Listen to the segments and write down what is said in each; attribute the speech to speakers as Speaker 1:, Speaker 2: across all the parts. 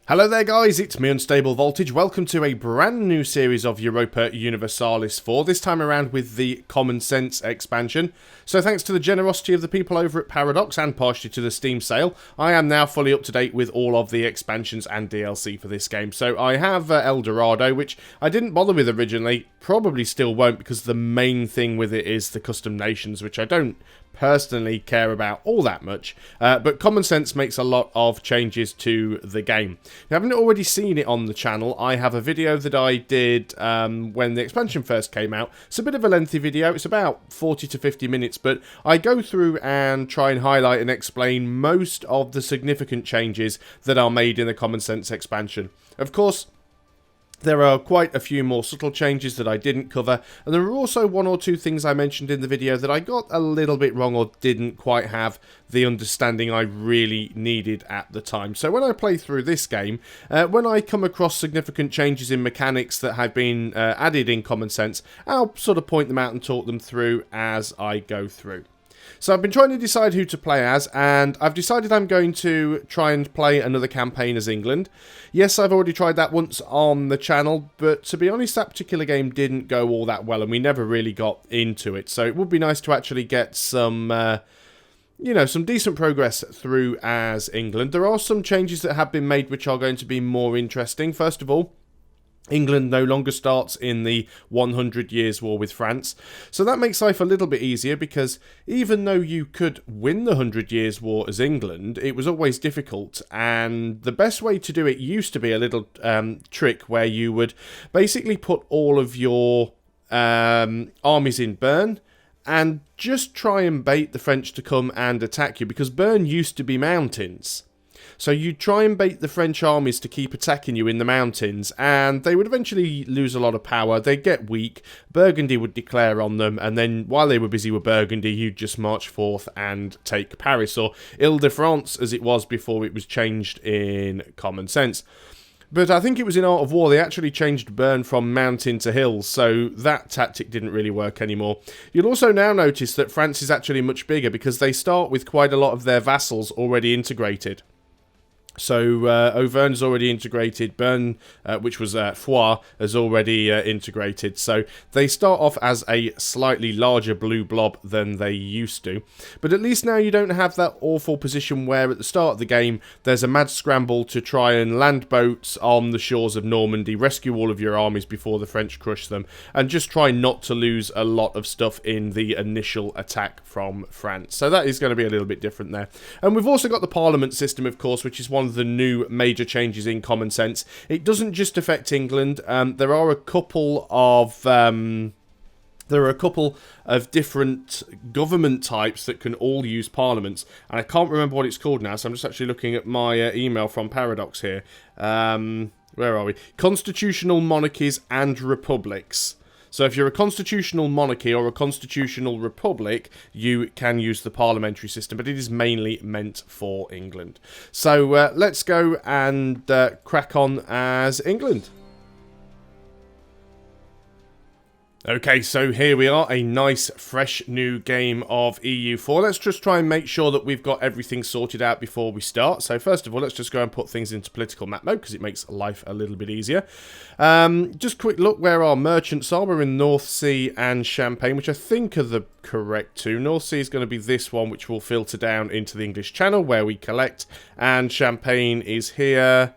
Speaker 1: Hello there guys, it's me Unstable Voltage. Welcome to a brand new series of Europa Universalis IV, this time around with the Common Sense expansion. So thanks to the generosity of the people over at Paradox and partially to the Steam sale, I am now fully up to date with all of the expansions and DLC for this game. So I have El Dorado, which I didn't bother with originally, probably still won't because the main thing with it is the custom nations, which I don't personally care about all that much, but Common Sense makes a lot of changes to the game. If you haven't already seen it on the channel, I have a video that I did when the expansion first came out. It's a bit of a lengthy video, it's about 40 to 50 minutes, but I go through and try and highlight and explain most of the significant changes that are made in the Common Sense expansion. Of course, there are quite a few more subtle changes that I didn't cover, and there are also one or two things I mentioned in the video that I got a little bit wrong or didn't quite have the understanding I really needed at the time. So when I play through this game, when I come across significant changes in mechanics that have been added in Common Sense, I'll sort of point them out and talk them through as I go through. So I've been trying to decide who to play as, and I've decided I'm going to try and play another campaign as England. Yes, I've already tried that once on the channel, but to be honest, that particular game didn't go all that well, and we never really got into it. So it would be nice to actually get some, you know, some decent progress through as England. There are some changes that have been made which are going to be more interesting. First of all, England no longer starts in the 100 Years' War with France, so that makes life a little bit easier because even though you could win the 100 Years' War as England, it was always difficult, and the best way to do it used to be a little trick where you would basically put all of your armies in Bern and just try and bait the French to come and attack you, because Bern used to be mountains. So you'd try and bait the French armies to keep attacking you in the mountains, and they would eventually lose a lot of power. They'd get weak, Burgundy would declare on them, and then while they were busy with Burgundy, you'd just march forth and take Paris, or Ile-de-France as it was before it was changed in Common Sense. But I think it was in Art of War, they actually changed Bern from mountain to hills, so that tactic didn't really work anymore. You'll also now notice that France is actually much bigger because they start with quite a lot of their vassals already integrated. So Auvergne is already integrated, Bern, which was Foix, is already integrated. So they start off as a slightly larger blue blob than they used to. But at least now you don't have that awful position where at the start of the game there's a mad scramble to try and land boats on the shores of Normandy, rescue all of your armies before the French crush them, and just try not to lose a lot of stuff in the initial attack from France. So that is going to be a little bit different there. And we've also got the Parliament system, of course, which is one of the new major changes in Common Sense. It doesn't just affect England. There are a couple of different government types that can all use parliaments, and I can't remember what it's called now, so I'm just actually looking at my email from Paradox here. Where are we? Constitutional monarchies and republics. So if you're a constitutional monarchy or a constitutional republic, you can use the parliamentary system, but it is mainly meant for England. So let's go and crack on as England. Okay, so here we are, a nice, fresh, new game of EU4. Let's just try and make sure that we've got everything sorted out before we start. So first of all, let's just go and put things into political map mode, because it makes life a little bit easier. Just a quick look where our merchants are. We're in North Sea and Champagne, which I think are the correct two. North Sea is going to be this one, which will filter down into the English Channel, where we collect. And Champagne is here,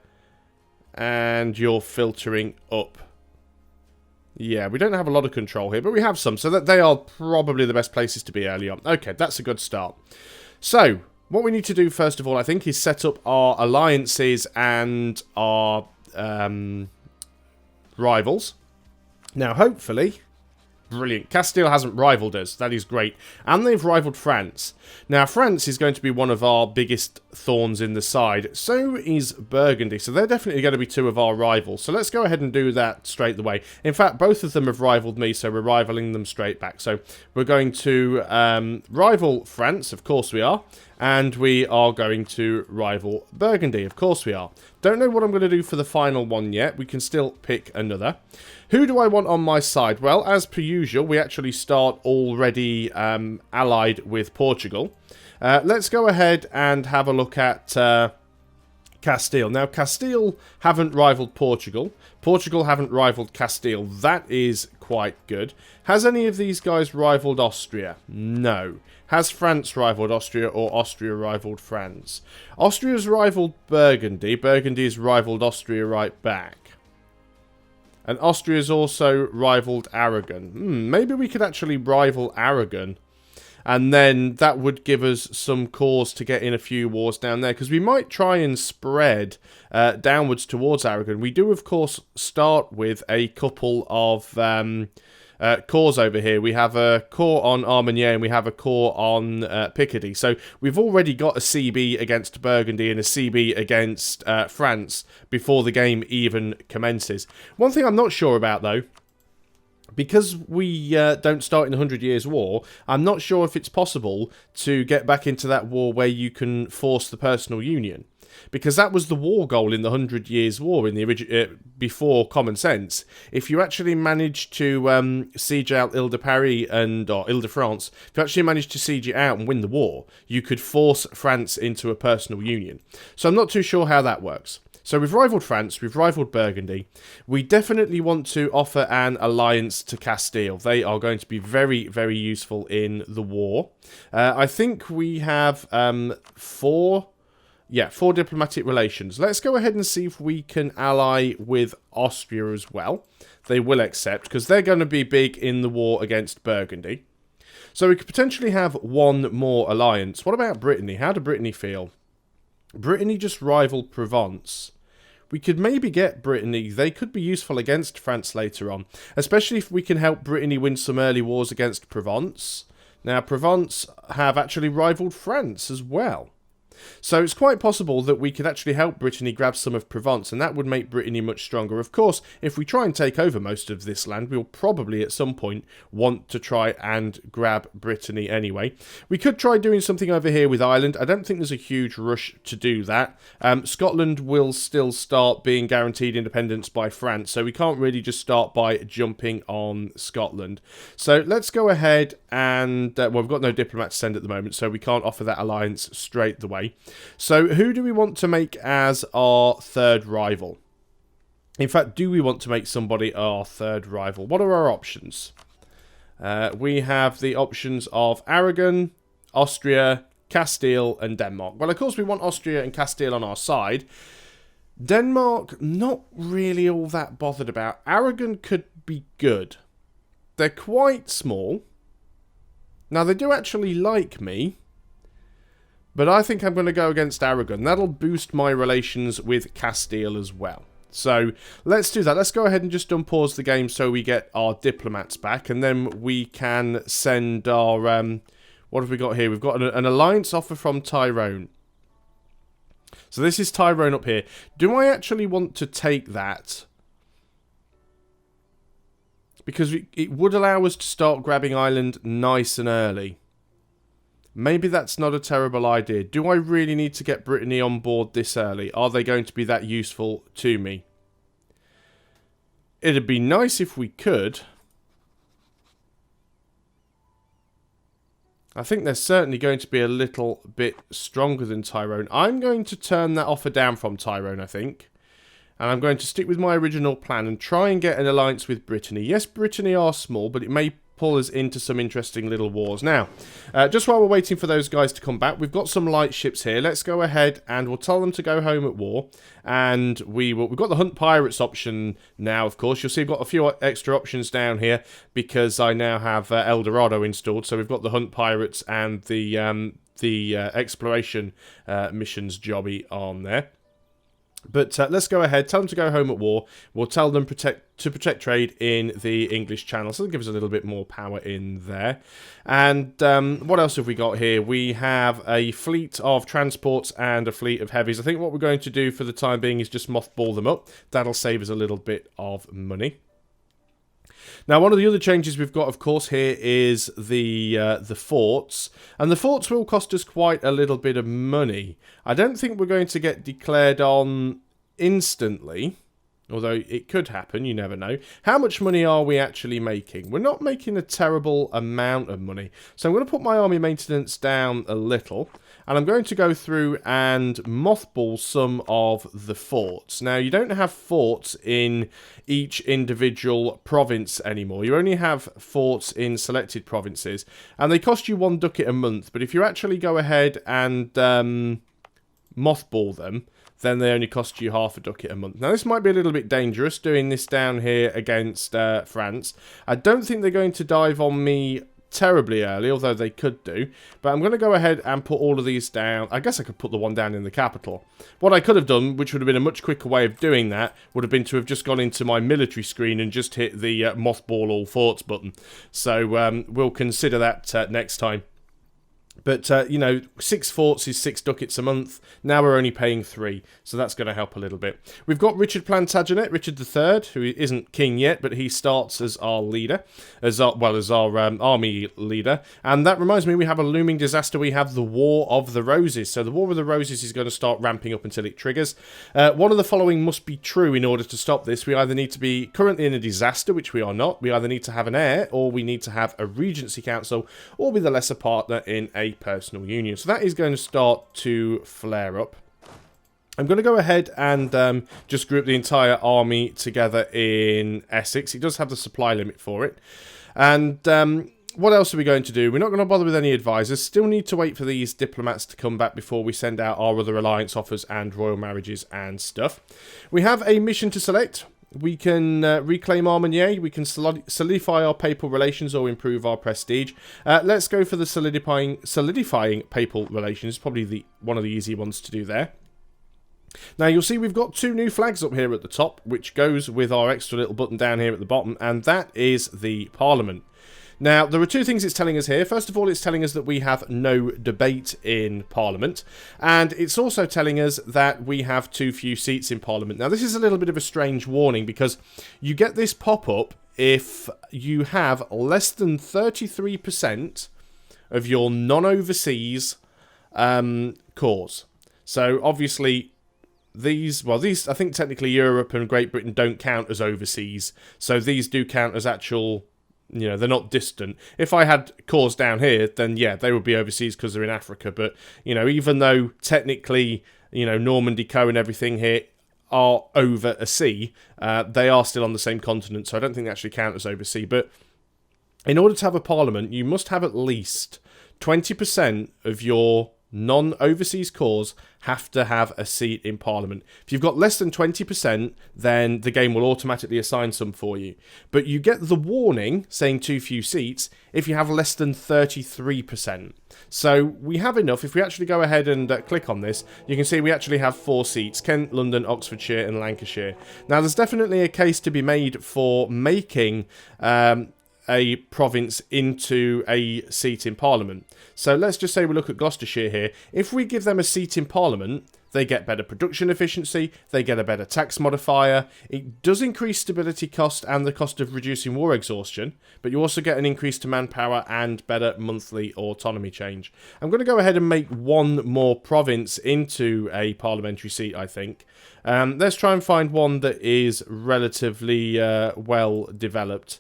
Speaker 1: and you're filtering up. Yeah, we don't have a lot of control here, but we have some, so that they are probably the best places to be early on. Okay, that's a good start. So, what we need to do first of all, I think, is set up our alliances and our rivals. Now, hopefully, brilliant. Castile hasn't rivaled us. That is great. And they've rivaled France. Now, France is going to be one of our biggest thorns in the side. So is Burgundy. So they're definitely going to be two of our rivals. So let's go ahead and do that straight away. In fact, both of them have rivaled me, so we're rivaling them straight back. So we're going to rival France. Of course we are. And we are going to rival Burgundy. Of course we are. Don't know what I'm going to do for the final one yet. We can still pick another. Who do I want on my side? Well, as per usual, we actually start already allied with Portugal. Let's go ahead and have a look at Castile. Now, Castile haven't rivaled Portugal. Portugal haven't rivaled Castile. That is quite good. Has any of these guys rivaled Austria? No. Has France rivaled Austria or Austria rivaled France? Austria's rivaled Burgundy. Burgundy's rivaled Austria right back. And Austria's also rivaled Aragon. Maybe we could actually rival Aragon. And then that would give us some cause to get in a few wars down there. Because we might try and spread downwards towards Aragon. We do, of course, start with a couple of corps over here. We have a corps on Armagnac and we have a corps on Picardy. So we've already got a CB against Burgundy and a CB against France before the game even commences. One thing I'm not sure about, though, because we don't start in the 100 Years' War, I'm not sure if it's possible to get back into that war where you can force the personal union. Because that was the war goal in the 100 Years' War in the before Common Sense. If you actually managed to siege out Ile-de-Paris or Ile-de-France, if you actually managed to siege it out and win the war, you could force France into a personal union. So I'm not too sure how that works. So we've rivaled France, we've rivaled Burgundy. We definitely want to offer an alliance to Castile. They are going to be very, very useful in the war. I think we have four diplomatic relations. Let's go ahead and see if we can ally with Austria as well. They will accept, because they're going to be big in the war against Burgundy. So we could potentially have one more alliance. What about Brittany? How do Brittany feel? Brittany just rivaled Provence. We could maybe get Brittany. They could be useful against France later on. Especially if we can help Brittany win some early wars against Provence. Now, Provence have actually rivaled France as well. So it's quite possible that we could actually help Brittany grab some of Provence, and that would make Brittany much stronger. Of course, if we try and take over most of this land, we'll probably at some point want to try and grab Brittany anyway. We could try doing something over here with Ireland. I don't think there's a huge rush to do that. Scotland will still start being guaranteed independence by France, so we can't really just start by jumping on Scotland. So let's go ahead and... well, we've got no diplomat to send at the moment, so we can't offer that alliance straight away. So who do we want to make as our third rival? In fact, do we want to make somebody our third rival? What are our options? We have the options of Aragon, Austria, Castile, and Denmark. Well, of course, we want Austria and Castile on our side. Denmark, not really all that bothered about. Aragon could be good. They're quite small. Now, they do actually like me. But I think I'm going to go against Aragon. That'll boost my relations with Castile as well. So let's do that. Let's go ahead and just unpause the game so we get our diplomats back. And then we can send our... what have we got here? We've got an alliance offer from Tyrone. So this is Tyrone up here. Do I actually want to take that? Because it would allow us to start grabbing Ireland nice and early. Maybe that's not a terrible idea. Do I really need to get Brittany on board this early? Are they going to be that useful to me? It'd be nice if we could. I think they're certainly going to be a little bit stronger than Tyrone. I'm going to turn that offer down from Tyrone, I think. And I'm going to stick with my original plan and try and get an alliance with Brittany. Yes, Brittany are small, but it may pull us into some interesting little wars. Now, just while we're waiting for those guys to come back, we've got some light ships here. Let's go ahead and we'll tell them to go home at war. And we've got the Hunt Pirates option now, of course. You'll see we've got a few extra options down here because I now have El Dorado installed. So we've got the Hunt Pirates and the exploration missions jobby on there. But let's go ahead, tell them to go home at war. We'll tell them to protect trade in the English Channel. So it'll give us a little bit more power in there. And what else have we got here? We have a fleet of transports and a fleet of heavies. I think what we're going to do for the time being is just mothball them up. That'll save us a little bit of money. Now, one of the other changes we've got, of course, here is the forts. And the forts will cost us quite a little bit of money. I don't think we're going to get declared on instantly. Although it could happen, you never know. How much money are we actually making? We're not making a terrible amount of money. So I'm going to put my army maintenance down a little. And I'm going to go through and mothball some of the forts. Now, you don't have forts in each individual province anymore. You only have forts in selected provinces. And they cost you 1 ducat a month. But if you actually go ahead and mothball them, then they only cost you half a ducat a month. Now, this might be a little bit dangerous, doing this down here against France. I don't think they're going to dive on me terribly early, although they could do. But I'm going to go ahead and put all of these down. I guess I could put the one down in the capital. What I could have done, which would have been a much quicker way of doing that, would have been to have just gone into my military screen and just hit the mothball all forts button. So we'll consider that next time. But, you know, 6 forts is 6 ducats a month. Now we're only paying 3, so that's going to help a little bit. We've got Richard Plantagenet, Richard III, who isn't king yet, but he starts as our leader, as our army leader. And that reminds me, we have a looming disaster. We have the War of the Roses. So the War of the Roses is going to start ramping up until it triggers. One of the following must be true in order to stop this. We either need to be currently in a disaster, which we are not. We either need to have an heir, or we need to have a regency council, or be the lesser partner in a personal union. So that is going to start to flare up. I'm going to go ahead and just group the entire army together in Essex. It does have the supply limit for it. And what else are we going to do? We're not going to bother with any advisors. Still need to wait for these diplomats to come back before we send out our other alliance offers and royal marriages and stuff. We have a mission to select. We can reclaim Armagnac, we can solidify our papal relations or improve our prestige. Let's go for the solidifying papal relations, probably one of the easy ones to do there. Now you'll see we've got 2 new flags up here at the top, which goes with our extra little button down here at the bottom, and that is the Parliament. Now, there are 2 things it's telling us here. First of all, it's telling us that we have no debate in Parliament. And it's also telling us that we have too few seats in Parliament. Now, this is a little bit of a strange warning because you get this pop-up if you have less than 33% of your non-overseas cores. So, obviously, these, I think technically Europe and Great Britain don't count as overseas. So, these do count as actual... You know, they're not distant. If I had cores down here, then yeah, they would be overseas because they're in Africa. But, you know, even though technically, you know, Normandy, Co and everything here are over a sea, they are still on the same continent. So I don't think they actually count as overseas. But in order to have a parliament, you must have at least 20% of your non-overseas cores have to have a seat in Parliament. If you've got less than 20%, then the game will automatically assign some for you. But you get the warning saying too few seats if you have less than 33%. So we have enough. If we actually go ahead and click on this, you can see we actually have 4 seats: Kent, London, Oxfordshire and Lancashire. Now there's definitely a case to be made for making a province into a seat in Parliament. So let's just say we look at Gloucestershire here. If we give them a seat in Parliament, they get better production efficiency, they get a better tax modifier, it does increase stability cost and the cost of reducing war exhaustion, but you also get an increase to manpower and better monthly autonomy change. I'm going to go ahead and make 1 more province into a parliamentary seat, I think. Let's try and find one that is relatively well developed.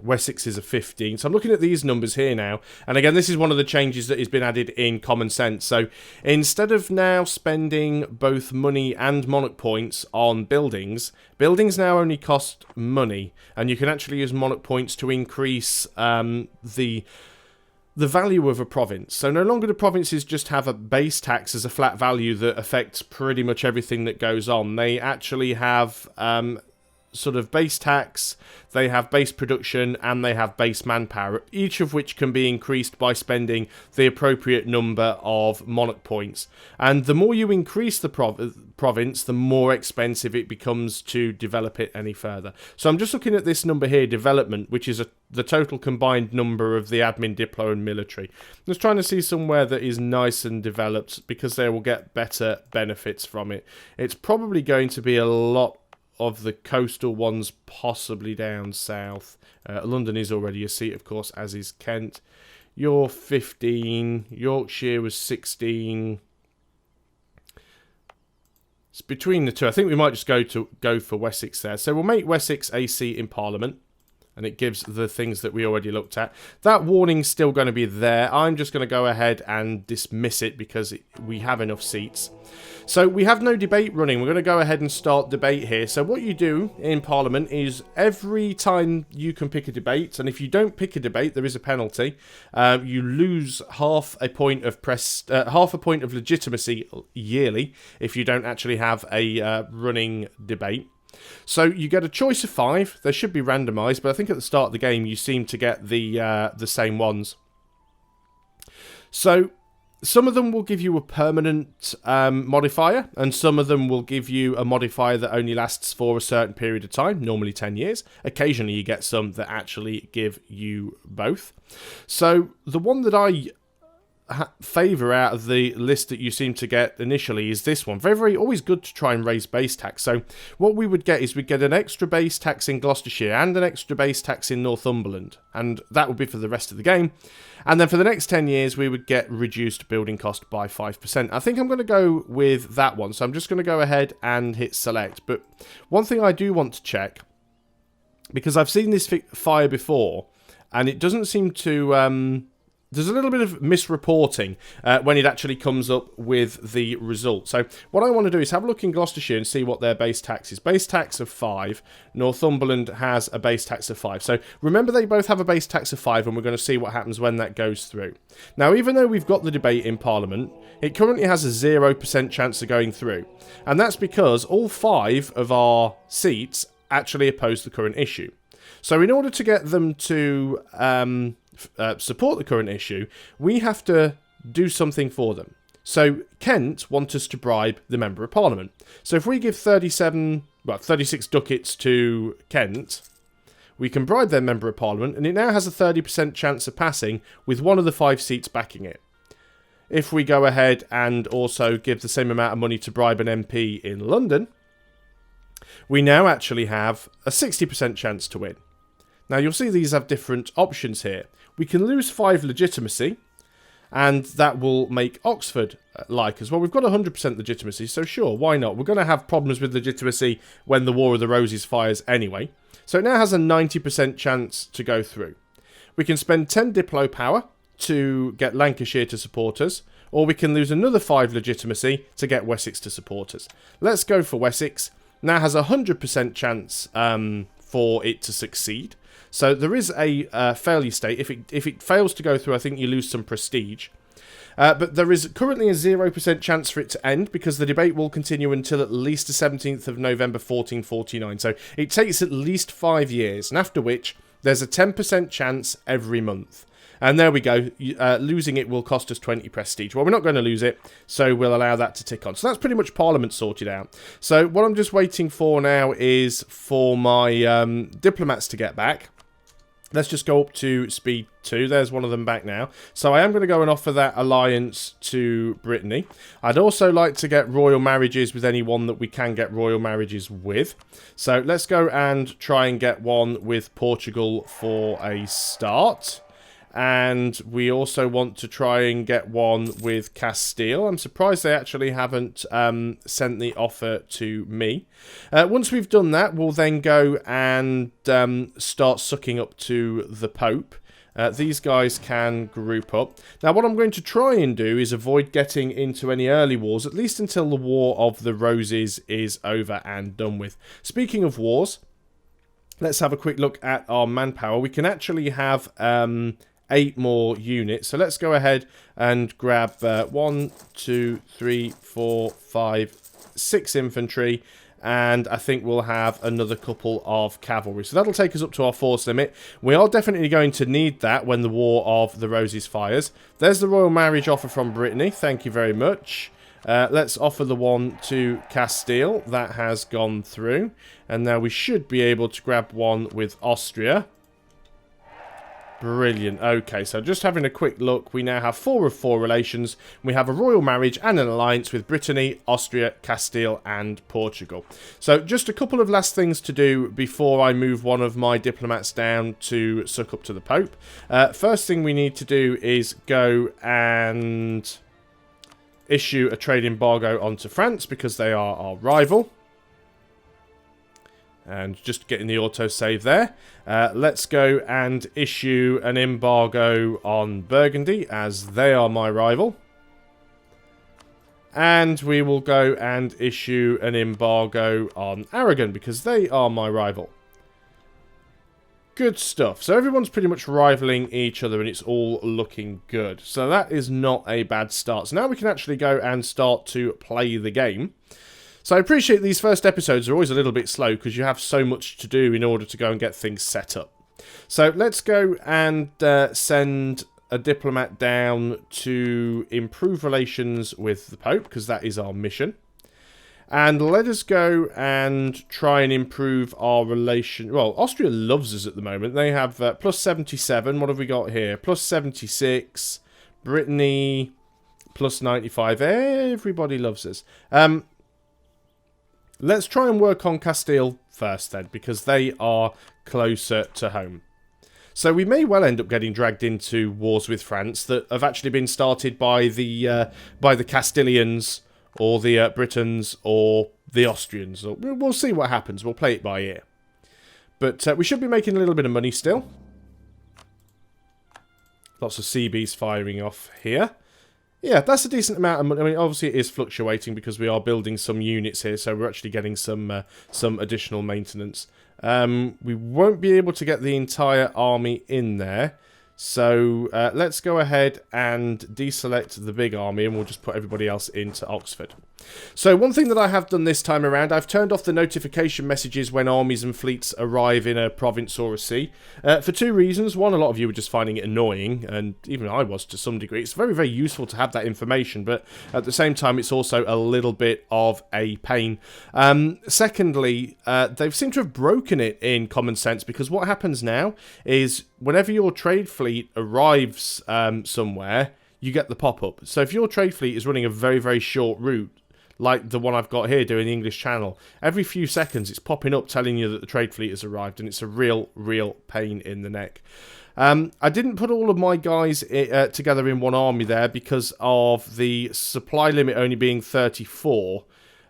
Speaker 1: Wessex is a 15. So I'm looking at these numbers here now. And again, this is one of the changes that has been added in Common Sense. So instead of now spending both money and monarch points on buildings, buildings now only cost money. And you can actually use monarch points to increase the value of a province. So no longer do provinces just have a base tax as a flat value that affects pretty much everything that goes on. They actually have sort of base tax, they have base production, and they have base manpower, each of which can be increased by spending the appropriate number of monarch points. And the more you increase the province, the more expensive it becomes to develop it any further. So I'm just looking at this number here, development, which is the total combined number of the admin, diplo, and military. I'm just trying to see somewhere that is nice and developed, because they will get better benefits from it. It's probably going to be a lot of the coastal ones, possibly down south. London is already a seat, of course, as is Kent. You're 15. Yorkshire was 16. It's between the two. I think we might just go for Wessex there. So we'll make Wessex a seat in Parliament. And it gives the things that we already looked at. That warning's still going to be there. I'm just going to go ahead and dismiss it because we have enough seats. So we have no debate running. We're going to go ahead and start debate here. So what you do in Parliament is every time you can pick a debate, and if you don't pick a debate, there is a penalty. You lose half a point of legitimacy yearly if you don't actually have a running debate. So you get a choice of 5. They should be randomised, but I think at the start of the game you seem to get the same ones. So some of them will give you a permanent modifier, and some of them will give you a modifier that only lasts for a certain period of time, normally 10 years. Occasionally you get some that actually give you both. So the one that I favour out of the list that you seem to get initially is this one. Very, very always good to try and raise base tax. So what we would get is we'd get an extra base tax in Gloucestershire and an extra base tax in Northumberland, and that would be for the rest of the game. And then for the next 10 years we would get reduced building cost by 5%. I think I'm going to go with that one, so I'm just going to go ahead and hit select. But one thing I do want to check, because I've seen this fire before and it doesn't seem to there's a little bit of misreporting when it actually comes up with the result. So what I want to do is have a look in Gloucestershire and see what their base tax is. Base tax of 5. Northumberland has a base tax of 5. So remember, they both have a base tax of 5, and we're going to see what happens when that goes through. Now, even though we've got the debate in Parliament, it currently has a 0% chance of going through. And that's because all 5 of our seats actually oppose the current issue. So in order to get them to support the current issue, we have to do something for them. So Kent want us to bribe the Member of Parliament. So if we give 36 ducats to Kent, we can bribe their Member of Parliament, and it now has a 30% chance of passing with one of the 5 seats backing it. If we go ahead and also give the same amount of money to bribe an MP in London, we now actually have a 60% chance to win. Now you'll see these have different options here. We can lose 5 legitimacy, and that will make Oxford like us. Well, we've got 100% legitimacy, so sure, why not? We're going to have problems with legitimacy when the War of the Roses fires anyway. So it now has a 90% chance to go through. We can spend 10 Diplo power to get Lancashire to support us, or we can lose another 5 legitimacy to get Wessex to support us. Let's go for Wessex. Now has a 100% chance for it to succeed. So there is a failure state. If it fails to go through, I think you lose some prestige. But there is currently a 0% chance for it to end, because the debate will continue until at least the 17th of November 1449. So it takes at least 5 years, and after which there's a 10% chance every month. And there we go. Losing it will cost us 20 prestige. Well, we're not going to lose it, so we'll allow that to tick on. So that's pretty much Parliament sorted out. So what I'm just waiting for now is for my diplomats to get back. Let's just go up to speed 2. There's one of them back now. So I am going to go and offer that alliance to Brittany. I'd also like to get royal marriages with anyone that we can get royal marriages with. So let's go and try and get one with Portugal for a start. And we also want to try and get one with Castile. I'm surprised they actually haven't sent the offer to me. Once we've done that, we'll then go and start sucking up to the Pope. These guys can group up. Now, what I'm going to try and do is avoid getting into any early wars, at least until the War of the Roses is over and done with. Speaking of wars, let's have a quick look at our manpower. We can actually have 8 more units. So let's go ahead and grab 1, 2, 3, 4, 5, 6 infantry, and I think we'll have another couple of cavalry. So that'll take us up to our force limit. We are definitely going to need that when the War of the Roses fires. There's the royal marriage offer from Brittany. Thank you very much. Let's offer the one to Castile. That has gone through. And now we should be able to grab one with Austria. Brilliant. Okay, so just having a quick look, we now have 4 of 4 relations. We have a royal marriage and an alliance with Brittany, Austria, Castile, and Portugal. So just a couple of last things to do before I move one of my diplomats down to suck up to the Pope. First thing we need to do is go and issue a trade embargo onto France because they are our rival. And just getting the autosave there. Let's go and issue an embargo on Burgundy as they are my rival. And we will go and issue an embargo on Aragon because they are my rival. Good stuff. So everyone's pretty much rivaling each other and it's all looking good. So that is not a bad start. So now we can actually go and start to play the game. So I appreciate these first episodes are always a little bit slow because you have so much to do in order to go and get things set up. So let's go and send a diplomat down to improve relations with the Pope because that is our mission. And let us go and try and improve our relation. Well, Austria loves us at the moment. They have plus 77. What have we got here? Plus 76. Brittany plus 95. Everybody loves us. Let's try and work on Castile first then, because they are closer to home. So we may well end up getting dragged into wars with France that have actually been started by the Castilians or the Britons or the Austrians. We'll see what happens. We'll play it by ear. But we should be making a little bit of money still. Lots of CBs firing off here. Yeah, that's a decent amount of money. I mean, obviously it is fluctuating because we are building some units here, so we're actually getting some additional maintenance. We won't be able to get the entire army in there, so let's go ahead and deselect the big army, and we'll just put everybody else into Oxford. So one thing that I have done this time around, I've turned off the notification messages when armies and fleets arrive in a province or a sea. For two reasons. One, a lot of you were just finding it annoying, and even I was to some degree. It's very, very useful to have that information, but at the same time, it's also a little bit of a pain. Secondly, they've seemed to have broken it in common sense, because what happens now is whenever your trade fleet arrives somewhere, you get the pop-up. So if your trade fleet is running a very, very short route, like the one I've got here doing the English Channel, every few seconds it's popping up telling you that the trade fleet has arrived, and it's a real, real pain in the neck. I didn't put all of my guys together in one army there because of the supply limit only being 34.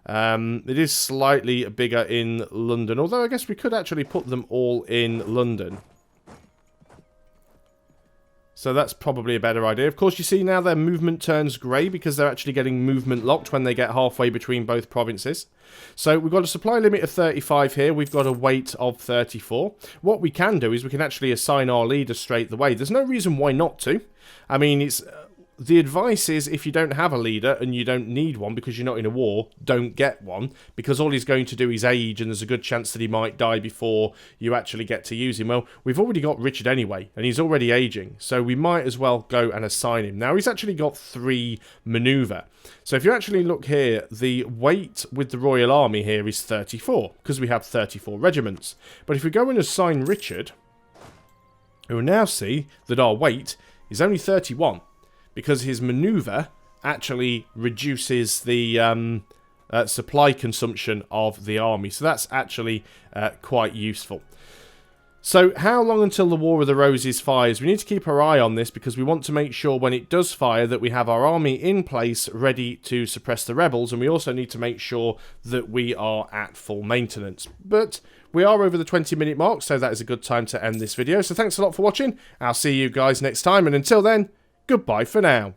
Speaker 1: It is slightly bigger in London, although I guess we could actually put them all in London. So that's probably a better idea. Of course, you see now their movement turns grey because they're actually getting movement locked when they get halfway between both provinces. So we've got a supply limit of 35 here. We've got a weight of 34. What we can do is we can actually assign our leader straight away. There's no reason why not to. I mean, it's... The advice is, if you don't have a leader and you don't need one because you're not in a war, don't get one, because all he's going to do is age, and there's a good chance that he might die before you actually get to use him. Well, we've already got Richard anyway, and he's already aging, so we might as well go and assign him. Now, he's actually got 3 maneuver. So if you actually look here, the weight with the Royal Army here is 34, because we have 34 regiments. But if we go and assign Richard, we'll now see that our weight is only 31. Because his maneuver actually reduces the supply consumption of the army. So that's actually quite useful. So how long until the War of the Roses fires? We need to keep our eye on this because we want to make sure when it does fire that we have our army in place ready to suppress the rebels. And we also need to make sure that we are at full maintenance. But we are over the 20-minute mark, so that is a good time to end this video. So thanks a lot for watching. I'll see you guys next time. And until then... Goodbye for now.